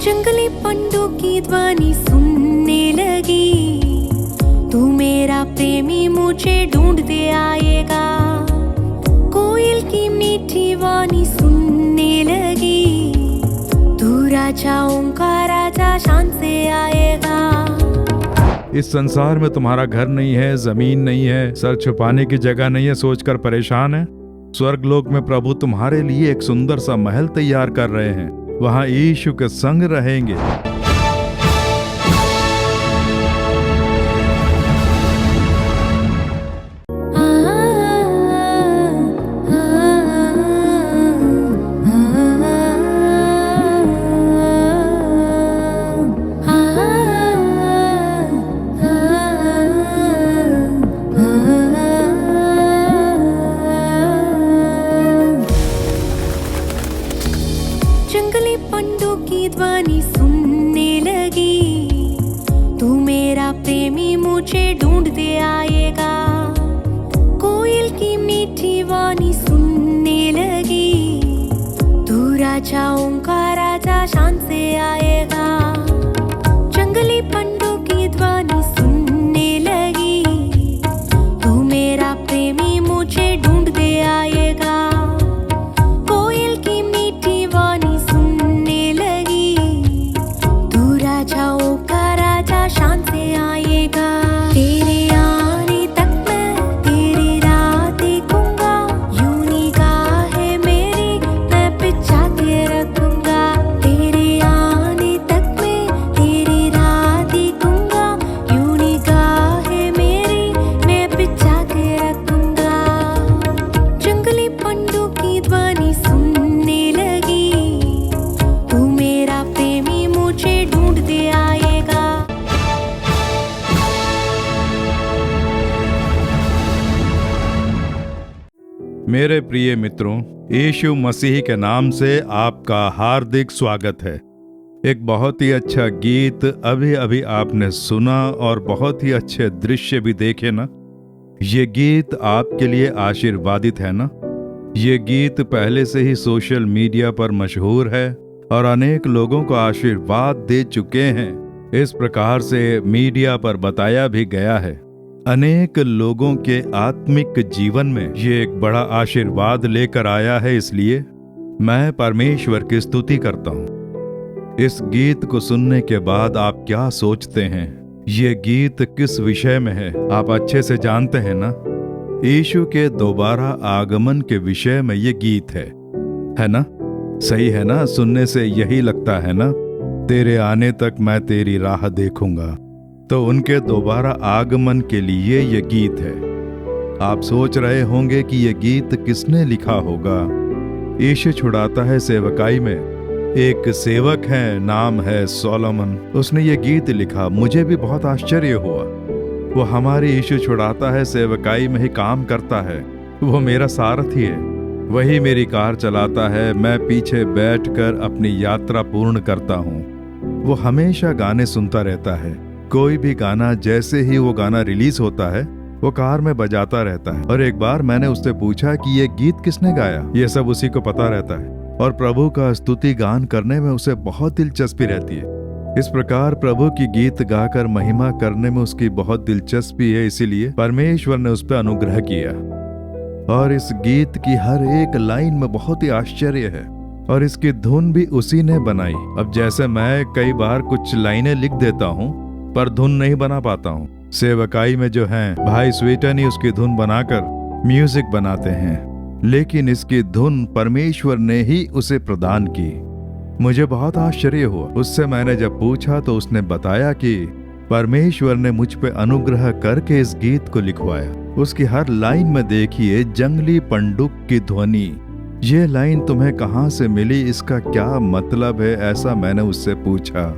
जंगली पंडों की ध्वनि सुनने लगी, तू मेरा प्रेमी मुझे ढूंढते आएगा। कोयल की मीठी वाणी सुनने लगी, तू राजाओं का राजा शान से आएगा। इस संसार में तुम्हारा घर नहीं है, जमीन नहीं है, सर छुपाने की जगह नहीं है, सोचकर परेशान है। स्वर्गलोक में प्रभु तुम्हारे लिए एक सुंदर सा महल तैयार कर रहे हैं, वहां यीशु के संग रहेंगे। जंगली पंडों की ध्वनि सुनने लगी, तू मेरा प्रेमी मुझे ढूंढते आएगा। कोयल की मीठी वाणी सुनने लगी, तू राजाओं का राजा शान से आएगा। जंगली पंडों की ध्वनि सुनने लगी, तू मेरा प्रेमी मुझे ढूंढते आएगा। कोयल की मीठी वाणी सुनने लगी, तू राजाओं का राजा शान से आएगा। तेरे आने तक मैं तेरी राह देखूंगा, यूं निगाहें मेरी मैं पिछा के रखूंगा। तेरे आने तक मैं तेरी राह देखूंगा, यूं निगाहें मेरी मैं पिछा के रखूंगा। जंगली पंडों की ध्वनि सुनने लगी, तू मेरा प्रेमी मुझे ढूंढते आएगा। मेरे प्रिय मित्रों, यीशु मसीह के नाम से आपका हार्दिक स्वागत है। एक बहुत ही अच्छा गीत अभी अभी आपने सुना और बहुत ही अच्छे दृश्य भी देखे ना। ये गीत आपके लिए आशीर्वादित है ना। ये गीत पहले से ही सोशल मीडिया पर मशहूर है और अनेक लोगों को आशीर्वाद दे चुके हैं। इस प्रकार से मीडिया पर बताया भी गया है। अनेक लोगों के आत्मिक जीवन में ये एक बड़ा आशीर्वाद लेकर आया है, इसलिए मैं परमेश्वर की स्तुति करता हूँ। इस गीत को सुनने के बाद आप क्या सोचते हैं? ये गीत किस विषय में है आप अच्छे से जानते हैं ना। यीशु के दोबारा आगमन के विषय में ये गीत है ना? सही है ना? सुनने से यही लगता है ना, तेरे आने तक मैं तेरी राह देखूंगा। तो उनके दोबारा आगमन के लिए ये गीत है। आप सोच रहे होंगे कि ये गीत किसने लिखा होगा। यीशु छुड़ाता है सेवकाई में एक सेवक है, नाम है सोलोमन, उसने ये गीत लिखा। मुझे भी बहुत आश्चर्य हुआ। वो हमारी यीशु छुड़ाता है सेवकाई में ही काम करता है। वो मेरा सारथी है, वही मेरी कार चलाता है, मैं पीछे बैठकर अपनी यात्रा पूर्ण करता हूँ। वो हमेशा गाने सुनता रहता है। कोई भी गाना, जैसे ही वो गाना रिलीज होता है, वो कार में बजाता रहता है। और एक बार मैंने उससे पूछा कि ये गीत किसने गाया। ये सब उसी को पता रहता है और प्रभु का स्तुति गान करने में उसे बहुत दिलचस्पी रहती है। इस प्रकार प्रभु की गीत गाकर महिमा करने में उसकी बहुत दिलचस्पी है, इसीलिए परमेश्वर ने उस पर अनुग्रह किया। और इस गीत की हर एक लाइन में बहुत ही आश्चर्य है और इसकी धुन भी उसी ने बनाई। अब जैसे मैं कई बार कुछ लाइनें लिख देता हूँ पर धुन नहीं बना पाता हूँ, सेवकाई में जो हैं भाई स्वीटन ही उसकी धुन बनाकर म्यूजिक बनाते हैं, लेकिन इसकी धुन परमेश्वर ने ही उसे प्रदान की। मुझे बहुत आश्चर्य हुआ। उससे मैंने जब पूछा तो उसने बताया कि परमेश्वर ने मुझ पे अनुग्रह करके इस गीत को लिखवाया। उसकी हर लाइन में देखिए जंगली पंडुक की ध्वनि। ये लाइन तुम्हें कहाँ से मिली, इसका क्या मतलब है, ऐसा मैंने उससे पूछा,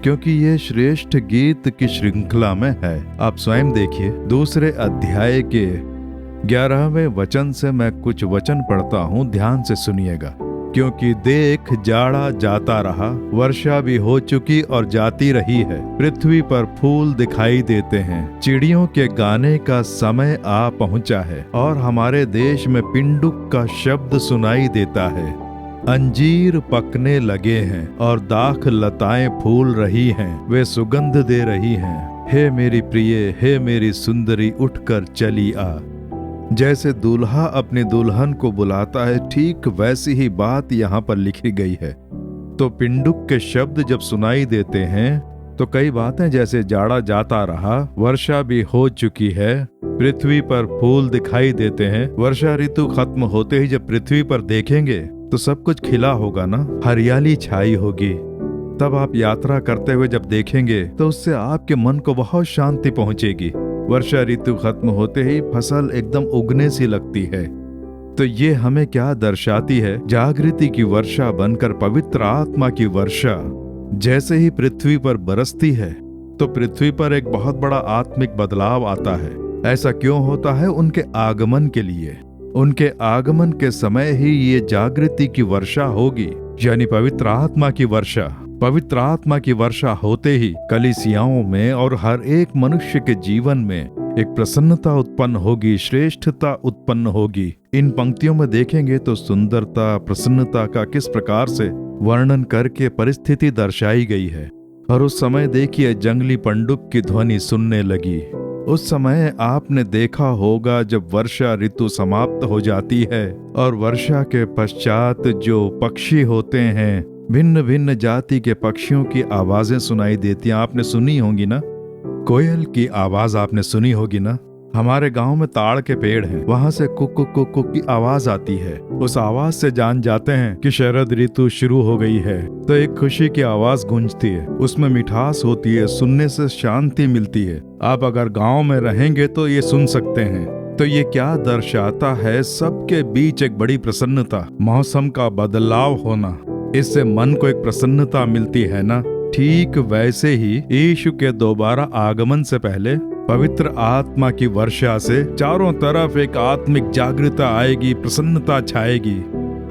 क्योंकि ये श्रेष्ठ गीत की श्रृंखला में है। आप स्वयं देखिए, दूसरे अध्याय के 11वें वचन से मैं कुछ वचन पढ़ता हूँ, ध्यान से सुनिएगा। क्योंकि देख जाड़ा जाता रहा, वर्षा भी हो चुकी और जाती रही है, पृथ्वी पर फूल दिखाई देते हैं, चिड़ियों के गाने का समय आ पहुंचा है और हमारे देश में पिंडुक का शब्द सुनाई देता है। अंजीर पकने लगे हैं और दाख लताएं फूल रही हैं, वे सुगंध दे रही हैं। हे मेरी प्रिय, हे मेरी सुंदरी, उठकर चली आ। जैसे दूल्हा अपनी दुल्हन को बुलाता है, ठीक वैसी ही बात यहाँ पर लिखी गई है। तो पिंडुक के शब्द जब सुनाई देते हैं तो कई बातें, जैसे जाड़ा जाता रहा, वर्षा भी हो चुकी है, पृथ्वी पर फूल दिखाई देते हैं। वर्षा ऋतु खत्म होते ही जब पृथ्वी पर देखेंगे तो सब कुछ खिला होगा ना, हरियाली छाई होगी। तब आप यात्रा करते हुए जब देखेंगे तो उससे आपके मन को बहुत शांति पहुंचेगी। वर्षा ऋतु खत्म होते ही फसल एकदम उगने सी लगती है। तो ये हमें क्या दर्शाती है? जागृति की वर्षा बनकर पवित्र आत्मा की वर्षा जैसे ही पृथ्वी पर बरसती है तो पृथ्वी पर एक बहुत बड़ा आत्मिक बदलाव आता है। ऐसा क्यों होता है? उनके आगमन के लिए। उनके आगमन के समय ही ये जागृति की वर्षा होगी, यानी पवित्र आत्मा की वर्षा। पवित्र आत्मा की वर्षा होते ही कलीसियाओं में और हर एक मनुष्य के जीवन में एक प्रसन्नता उत्पन्न होगी, श्रेष्ठता उत्पन्न होगी। इन पंक्तियों में देखेंगे तो सुंदरता, प्रसन्नता का किस प्रकार से वर्णन करके परिस्थिति दर्शाई गई है। और उस समय देखिए, जंगली पंडुक की ध्वनि सुनने लगी। उस समय आपने देखा होगा जब वर्षा ऋतु समाप्त हो जाती है और वर्षा के पश्चात जो पक्षी होते हैं, भिन्न भिन्न जाति के पक्षियों की आवाजें सुनाई देती हैं। आपने सुनी होंगी ना, कोयल की आवाज आपने सुनी होगी ना। हमारे गांव में ताड़ के पेड़ हैं, वहां से कुक कुक कुक कुक की आवाज आती है। उस आवाज से जान जाते हैं कि शरद ऋतु शुरू हो गई है। तो एक खुशी की आवाज गूंजती है, उसमें मिठास होती है, सुनने से शांति मिलती है। आप अगर गांव में रहेंगे तो ये सुन सकते हैं। तो ये क्या दर्शाता है? सबके बीच एक बड़ी प्रसन्नता, मौसम का बदलाव होना, इससे मन को एक प्रसन्नता मिलती है ना। ठीक वैसे ही यीशु के दोबारा आगमन से पहले पवित्र आत्मा की वर्षा से चारों तरफ एक आत्मिक जागृता आएगी, प्रसन्नता छाएगी।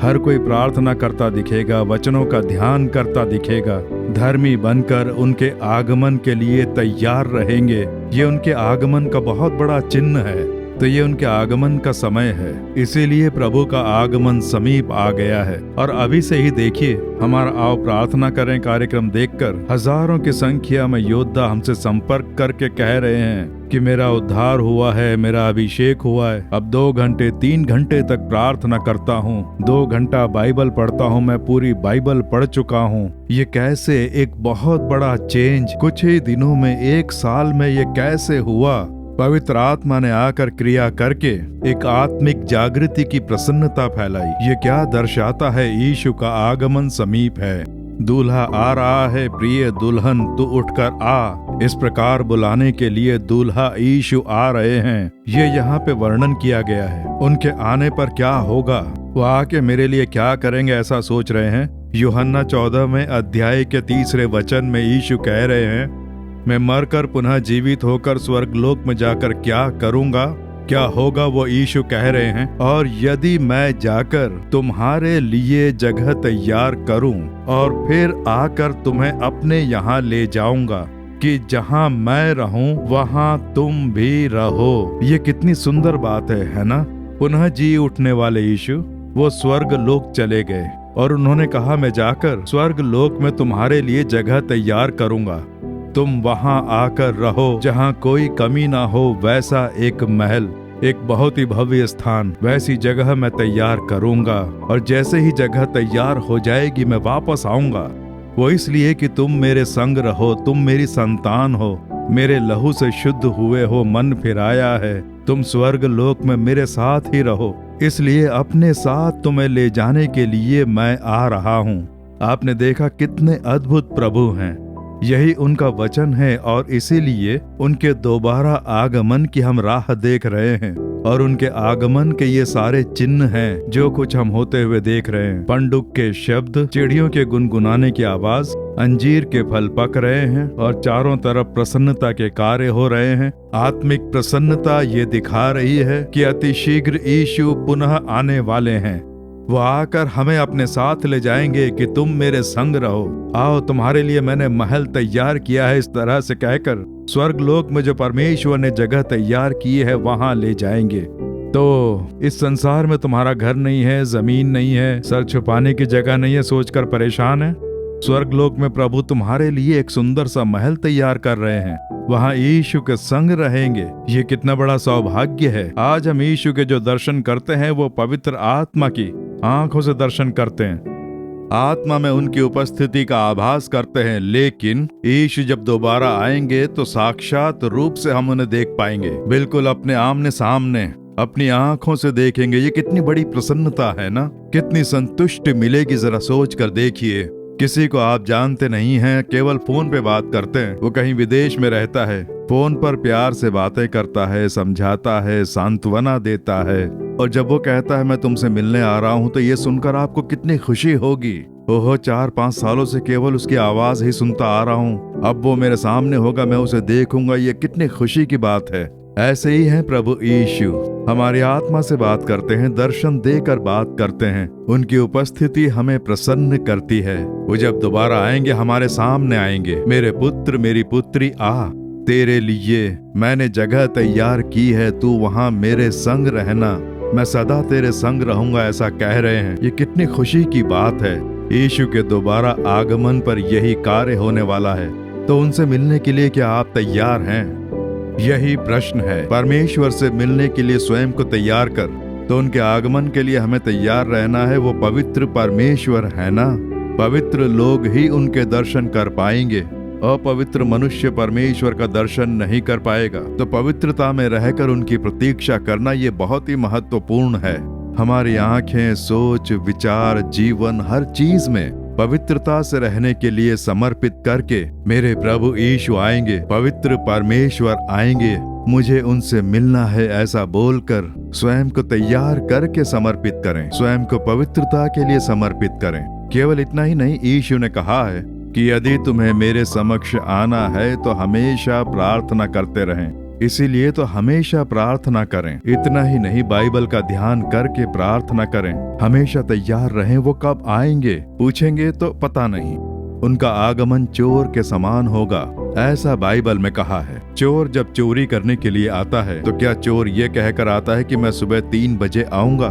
हर कोई प्रार्थना करता दिखेगा, वचनों का ध्यान करता दिखेगा, धर्मी बनकर उनके आगमन के लिए तैयार रहेंगे। ये उनके आगमन का बहुत बड़ा चिन्ह है। तो ये उनके आगमन का समय है, इसीलिए प्रभु का आगमन समीप आ गया है। और अभी से ही देखिए, हमारा आओ प्रार्थना करें कार्यक्रम देखकर हजारों की संख्या में योद्धा हमसे संपर्क करके कह रहे हैं कि मेरा उद्धार हुआ है, मेरा अभिषेक हुआ है। अब 2 घंटे 3 घंटे तक प्रार्थना करता हूँ, 2 घंटा बाइबल पढ़ता हूँ, मैं पूरी बाइबल पढ़ चुका हूँ। ये कैसे एक बहुत बड़ा चेंज कुछ ही दिनों में, 1 साल में ये कैसे हुआ? पवित्र आत्मा ने आकर क्रिया करके एक आत्मिक जागृति की प्रसन्नता फैलाई। ये क्या दर्शाता है? यीशु का आगमन समीप है, दूल्हा आ रहा है, प्रिय दुल्हन तू उठकर आ। इस प्रकार बुलाने के लिए दूल्हा यीशु आ रहे हैं। ये यहाँ पे वर्णन किया गया है। उनके आने पर क्या होगा, वो आके मेरे लिए क्या करेंगे, ऐसा सोच रहे हैं। यूहन्ना 14वें अध्याय के 3 वचन में यीशु कह रहे हैं, मैं मरकर पुनः जीवित होकर स्वर्गलोक में जाकर क्या करूंगा, क्या होगा, वो यीशु कह रहे हैं। और यदि मैं जाकर तुम्हारे लिए जगह तैयार करूं और फिर आकर तुम्हें अपने यहाँ ले जाऊंगा कि जहाँ मैं रहूं वहाँ तुम भी रहो। ये कितनी सुंदर बात है ना। पुनः जी उठने वाले यीशु वो स्वर्ग लोक चले गए और उन्होंने कहा, मैं जाकर स्वर्ग लोक में तुम्हारे लिए जगह तैयार करूंगा, तुम वहां आकर रहो जहां कोई कमी ना हो। वैसा एक महल, एक बहुत ही भव्य स्थान, वैसी जगह मैं तैयार करूंगा। और जैसे ही जगह तैयार हो जाएगी मैं वापस आऊंगा। वो इसलिए कि तुम मेरे संग रहो, तुम मेरी संतान हो, मेरे लहू से शुद्ध हुए हो, मन फिराया है, तुम स्वर्ग लोक में मेरे साथ ही रहो। इसलिए अपने साथ तुम्हें ले जाने के लिए मैं आ रहा हूँ। आपने देखा कितने अद्भुत प्रभु हैं। यही उनका वचन है और इसीलिए उनके दोबारा आगमन की हम राह देख रहे हैं। और उनके आगमन के ये सारे चिन्ह हैं जो कुछ हम होते हुए देख रहे हैं। पंडुक के शब्द, चिड़ियों के गुनगुनाने की आवाज, अंजीर के फल पक रहे हैं और चारों तरफ प्रसन्नता के कार्य हो रहे हैं। आत्मिक प्रसन्नता ये दिखा रही है कि अति शीघ्र यीशु पुनः आने वाले हैं। वो आकर हमें अपने साथ ले जाएंगे कि तुम मेरे संग रहो, आओ तुम्हारे लिए मैंने महल तैयार किया है। इस तरह से कहकर स्वर्ग लोक में जो परमेश्वर ने जगह तैयार की है वहां ले जाएंगे। तो इस संसार में तुम्हारा घर नहीं है, जमीन नहीं है, सर छुपाने की जगह नहीं है, सोचकर परेशान है। स्वर्गलोक में प्रभु तुम्हारे लिए एक सुंदर सा महल तैयार कर रहे हैं, वहाँ यीशु के संग रहेंगे। ये कितना बड़ा सौभाग्य है। आज हम यीशु के जो दर्शन करते हैं वो पवित्र आत्मा की आंखों से दर्शन करते हैं, आत्मा में उनकी उपस्थिति का आभास करते हैं। लेकिन यीशु जब दोबारा आएंगे तो साक्षात रूप से हम उन्हें देख पाएंगे, बिल्कुल अपने आमने सामने, अपनी आंखों से देखेंगे। ये कितनी बड़ी प्रसन्नता है ना, कितनी संतुष्टि मिलेगी, जरा सोच कर देखिए। किसी को आप जानते नहीं हैं, केवल फोन पे बात करते हैं। वो कहीं विदेश में रहता है, फोन पर प्यार से बातें करता है, समझाता है, सांत्वना देता है, और जब वो कहता है मैं तुमसे मिलने आ रहा हूँ, तो ये सुनकर आपको कितनी खुशी होगी। ओहो, 4-5 सालों से केवल उसकी आवाज ही सुनता आ रहा हूँ, अब वो मेरे सामने होगा, मैं उसे देखूंगा, ये कितनी खुशी की बात है। ऐसे ही है प्रभु यीशु, हमारी आत्मा से बात करते हैं, दर्शन देकर बात करते हैं। उनकी उपस्थिति हमें प्रसन्न करती है। वो जब दोबारा आएंगे हमारे सामने आएंगे। मेरे पुत्र मेरी पुत्री आ, तेरे लिए मैंने जगह तैयार की है, तू वहाँ मेरे संग रहना, मैं सदा तेरे संग रहूंगा, ऐसा कह रहे हैं। ये कितनी खुशी की बात है। यीशु के दोबारा आगमन पर यही कार्य होने वाला है। तो उनसे मिलने के लिए क्या आप तैयार हैं? यही प्रश्न है। परमेश्वर से मिलने के लिए स्वयं को तैयार कर, तो उनके आगमन के लिए हमें तैयार रहना है। वो पवित्र परमेश्वर है ना, पवित्र लोग ही उनके दर्शन कर पाएंगे। अपवित्र मनुष्य परमेश्वर का दर्शन नहीं कर पाएगा। तो पवित्रता में रहकर उनकी प्रतीक्षा करना ये बहुत ही महत्वपूर्ण है। हमारी आंखें, सोच, विचार, जीवन, हर चीज में पवित्रता से रहने के लिए समर्पित करके मेरे प्रभु यीशु आएंगे, पवित्र परमेश्वर आएंगे, मुझे उनसे मिलना है, ऐसा बोलकर स्वयं को तैयार करके समर्पित करें, स्वयं को पवित्रता के लिए समर्पित करें। केवल इतना ही नहीं, यीशु ने कहा है कि यदि तुम्हें मेरे समक्ष आना है तो हमेशा प्रार्थना करते रहें। इसीलिए तो हमेशा प्रार्थना करें। इतना ही नहीं, बाइबल का ध्यान करके प्रार्थना करें, हमेशा तैयार रहें। वो कब आएंगे पूछेंगे तो पता नहीं। उनका आगमन चोर के समान होगा, ऐसा बाइबल में कहा है। चोर जब चोरी करने के लिए आता है तो क्या चोर ये कहकर आता है कि मैं सुबह 3 बजे आऊंगा?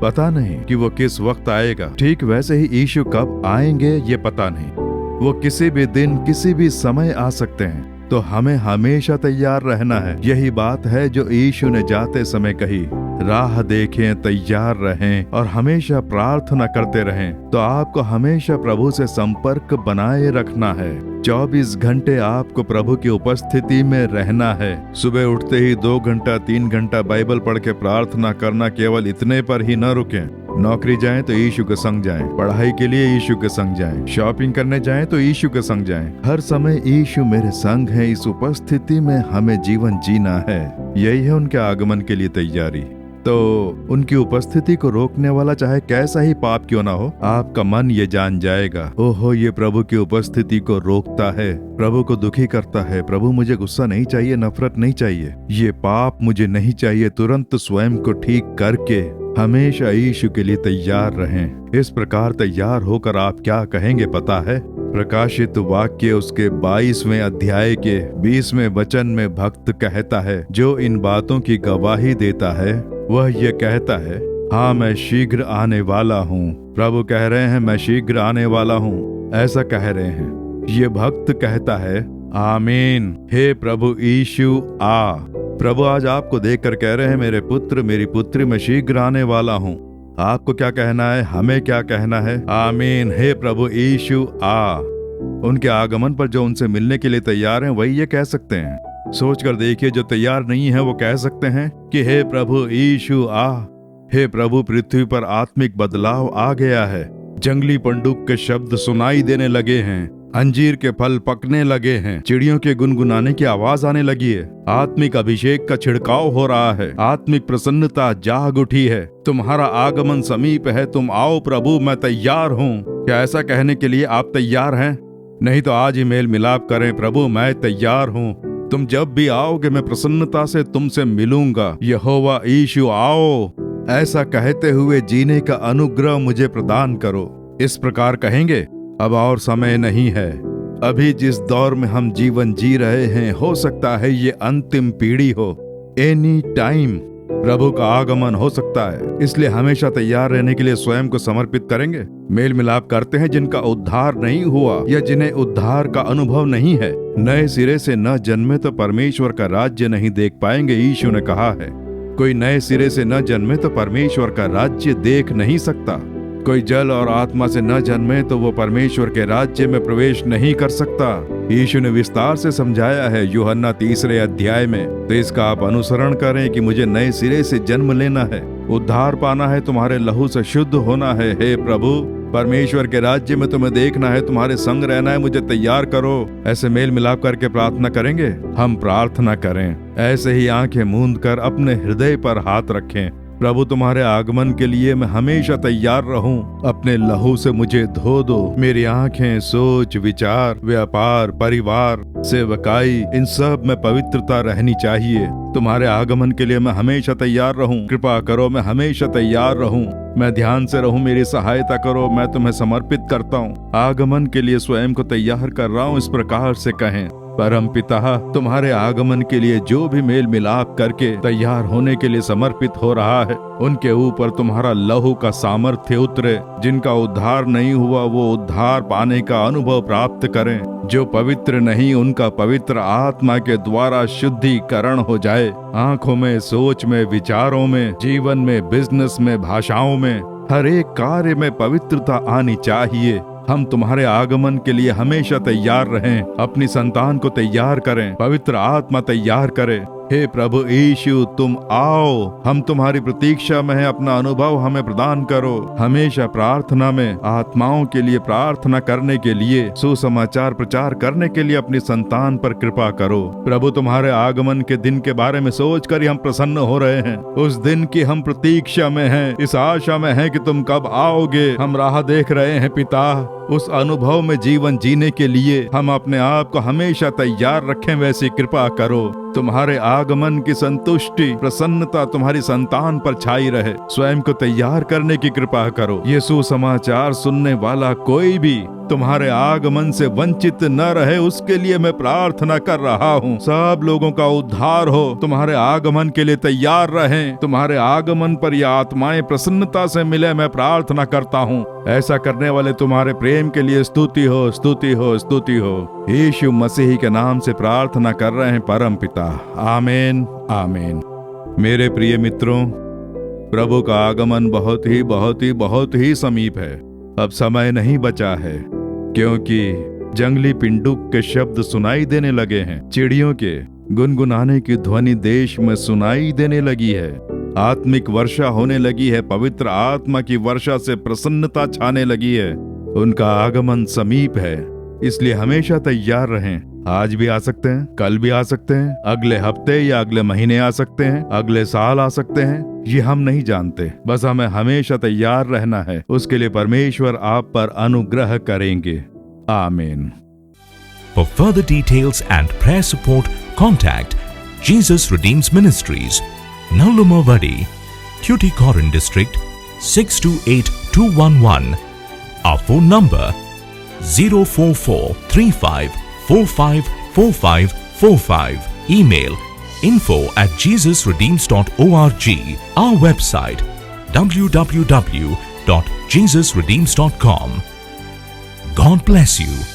पता नहीं कि वो किस वक्त आएगा। ठीक वैसे ही यीशु कब आएंगे ये पता नहीं। वो किसी भी दिन, किसी भी समय आ सकते हैं। तो हमें हमेशा तैयार रहना है। यही बात है जो यीशु ने जाते समय कही, राह देखें, तैयार रहें और हमेशा प्रार्थना करते रहें। तो आपको हमेशा प्रभु से संपर्क बनाए रखना है। 24 घंटे आपको प्रभु की उपस्थिति में रहना है। सुबह उठते ही 2 घंटा 3 घंटा बाइबल पढ़ के प्रार्थना करना, केवल इतने पर ही न रुकें। नौकरी जाएं तो यीशु के संग जाएं, पढ़ाई के लिए यीशु के संग जाएं, शॉपिंग करने जाएं तो यीशु के संग जाएं। हर समय यीशु मेरे संग है। इस उपस्थिति में हमें जीवन जीना है। यही है उनके आगमन के लिए तैयारी। तो उनकी उपस्थिति को रोकने वाला चाहे कैसा ही पाप क्यों ना हो, आपका मन ये जान जाएगा, ओहो ये प्रभु की उपस्थिति को रोकता है, प्रभु को दुखी करता है। प्रभु मुझे गुस्सा नहीं चाहिए, नफरत नहीं चाहिए, ये पाप मुझे नहीं चाहिए। तुरंत स्वयं को ठीक करके हमेशा यीशु के लिए तैयार रहें। इस प्रकार तैयार होकर आप क्या कहेंगे पता है? प्रकाशित वाक्य उसके 22वें अध्याय के 20वें वचन में भक्त कहता है, जो इन बातों की गवाही देता है वह ये कहता है, हाँ मैं शीघ्र आने वाला हूँ। प्रभु कह रहे हैं मैं शीघ्र आने वाला हूँ, ऐसा कह रहे हैं। ये भक्त कहता है आमीन, हे प्रभु यीशु आ। प्रभु आज आपको देखकर कह रहे हैं, मेरे पुत्र मेरी पुत्री, मैं शीघ्र आने वाला हूँ। आपको क्या कहना है? हमें क्या कहना है? आमीन, हे प्रभु यीशु आ। उनके आगमन पर जो उनसे मिलने के लिए तैयार हैं वही ये कह सकते हैं। सोचकर देखिए, जो तैयार नहीं है वो कह सकते हैं कि हे प्रभु यीशु आ। हे प्रभु, पृथ्वी पर आत्मिक बदलाव आ गया है। जंगली पंडुक के शब्द सुनाई देने लगे हैं, अंजीर के फल पकने लगे हैं, चिड़ियों के गुनगुनाने की आवाज आने लगी है। आत्मिक अभिषेक का छिड़काव हो रहा है, आत्मिक प्रसन्नता जाग उठी है। तुम्हारा आगमन समीप है, तुम आओ प्रभु, मैं तैयार हूँ। क्या ऐसा कहने के लिए आप तैयार हैं? नहीं तो आज ही मेल मिलाप करें, प्रभु मैं तैयार हूँ, तुम जब भी आओगे मैं प्रसन्नता से तुमसे मिलूंगा। यहोवा यीशु आओ, ऐसा कहते हुए जीने का अनुग्रह मुझे प्रदान करो। इस प्रकार कहेंगे। अब और समय नहीं है। अभी जिस दौर में हम जीवन जी रहे हैं, हो सकता है ये अंतिम पीढ़ी हो। एनी टाइम प्रभु का आगमन हो सकता है, इसलिए हमेशा तैयार रहने के लिए स्वयं को समर्पित करेंगे। मेल मिलाप करते हैं जिनका उद्धार नहीं हुआ या जिन्हें उद्धार का अनुभव नहीं है, नए सिरे से न जन्मे तो परमेश्वर का राज्य नहीं देख पाएंगे। यीशु ने कहा है, कोई नए सिरे से न जन्मे तो परमेश्वर का राज्य देख नहीं सकता। कोई जल और आत्मा से न जन्मे तो वो परमेश्वर के राज्य में प्रवेश नहीं कर सकता। यीशु ने विस्तार से समझाया है यूहन्ना 3 अध्याय में। तो इसका आप अनुसरण करें कि मुझे नए सिरे से जन्म लेना है, उद्धार पाना है, तुम्हारे लहू से शुद्ध होना है। हे प्रभु, परमेश्वर के राज्य में तुम्हें देखना है, तुम्हारे संग रहना है, मुझे तैयार करो। ऐसे मेल मिलाप करके प्रार्थना करेंगे। हम प्रार्थना करें, ऐसे ही आंखें मूंद कर अपने हृदय पर हाथ रखें। प्रभु, तुम्हारे आगमन के लिए मैं हमेशा तैयार रहूं। अपने लहू से मुझे धो दो। मेरी आंखें, सोच, विचार, व्यापार, परिवार, सेवकाई, इन सब में पवित्रता रहनी चाहिए। तुम्हारे आगमन के लिए मैं हमेशा तैयार रहूं। कृपा करो, मैं हमेशा तैयार रहूं। मैं ध्यान से रहूं, मेरी सहायता करो। मैं तुम्हें समर्पित करता हूं। आगमन के लिए स्वयं को तैयार कर रहा हूं। इस प्रकार से कहें, परम पिता, तुम्हारे आगमन के लिए जो भी मेल मिलाप करके तैयार होने के लिए समर्पित हो रहा है, उनके ऊपर तुम्हारा लहू का सामर्थ्य उतरे। जिनका उद्धार नहीं हुआ वो उद्धार पाने का अनुभव प्राप्त करें। जो पवित्र नहीं, उनका पवित्र आत्मा के द्वारा शुद्धिकरण हो जाए। आंखों में, सोच में, विचारों में, जीवन में, बिजनेस में, भाषाओं में, हर एक कार्य में पवित्रता आनी चाहिए। हम तुम्हारे आगमन के लिए हमेशा तैयार रहें। अपनी संतान को तैयार करें, पवित्र आत्मा तैयार करें। हे प्रभु यीशु, तुम आओ। हम तुम्हारी प्रतीक्षा में हैं। अपना अनुभव हमें प्रदान करो। हमेशा प्रार्थना में आत्माओं के लिए प्रार्थना करने के लिए, सुसमाचार प्रचार करने के लिए अपनी संतान पर कृपा करो। प्रभु, तुम्हारे आगमन के दिन के बारे में सोचकर ही हम प्रसन्न हो रहे हैं। उस दिन की हम प्रतीक्षा में हैं, इस आशा में हैं कि तुम कब आओगे। हम राह देख रहे हैं पिता। उस अनुभव में जीवन जीने के लिए हम अपने आप को हमेशा तैयार रखें, वैसी कृपा करो। तुम्हारे आगमन की संतुष्टि, प्रसन्नता तुम्हारी संतान पर छाई रहे। स्वयं को तैयार करने की कृपा करो। ये सुसमाचार सुनने वाला कोई भी तुम्हारे आगमन से वंचित न रहे, उसके लिए मैं प्रार्थना कर रहा हूँ। सब लोगों का उद्धार हो। तुम्हारे आगमन के लिए तैयार रहें। तुम्हारे आगमन पर ये आत्माएं प्रसन्नता से मिले, मैं प्रार्थना करता हूँ। ऐसा करने वाले तुम्हारे प्रेम के लिए स्तुति हो, स्तुति हो, स्तुति हो। यीशु मसीह के नाम से प्रार्थना कर रहे हैं परम पिता। आमीन, आमीन। मेरे प्रिय मित्रों, प्रभु का आगमन बहुत ही बहुत ही बहुत ही समीप है। अब समय नहीं बचा है, क्योंकि जंगली पिंडुक के शब्द सुनाई देने लगे हैं। चिड़ियों के गुनगुनाने की ध्वनि देश में सुनाई देने लगी है। आत्मिक वर्षा होने लगी है। पवित्र आत्मा की वर्षा से प्रसन्नता छाने लगी है। उनका आगमन समीप है, इसलिए हमेशा तैयार रहें। आज भी आ सकते हैं, कल भी आ सकते हैं, अगले हफ्ते या अगले महीने आ सकते हैं, अगले साल आ सकते हैं, ये हम नहीं जानते। बस हमें हमेशा तैयार रहना है। उसके लिए परमेश्वर आप पर अनुग्रह करेंगे। आमीन। For further details and prayer support, contact Jesus Redeems Ministries, Nallumavadi, Tuticorin District, 628211. Our phone number 04435454545. Email info@jesusredeems.org. Our website www.jesusredeems.com. God bless you.